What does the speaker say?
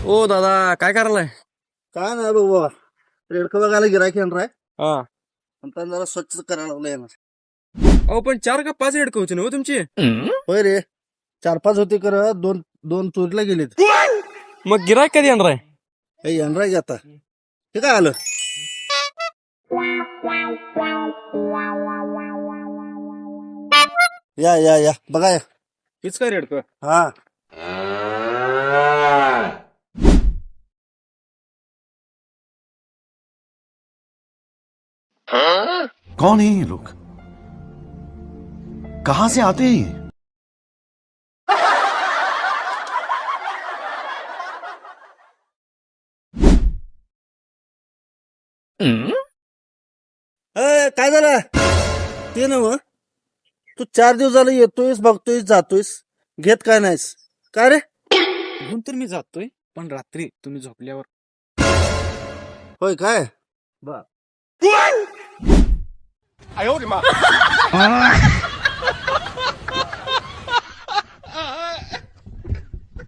ओ दादा काय करायलाय? काय नाही बाबा, रेडकं बघायला गिरायक येणार आहे. हा. आणि जरा स्वच्छ करायला लागलं येणार. अहो पण 4 का 5 हेड होते ना हो तुमची? होय रे, 4-5 होते कर, दोन दोन चोरीला गेलेत. मग गिरायक कधी येणार आहे? हे येणार आहे की आता. हे काय आलं? या या या बघा या. हीच काय रेडक? हा, कौन है ये लोग? कहां से आते हैं ये? काय झालं ते ना, तू 4 दिवस झालं येतोयस, बघतोयस, जातोयस, घेत काय नाहीस काय रे? म्हणून तर मी जातोय, पण रात्री तुम्ही झोपल्यावर. होय काय बर.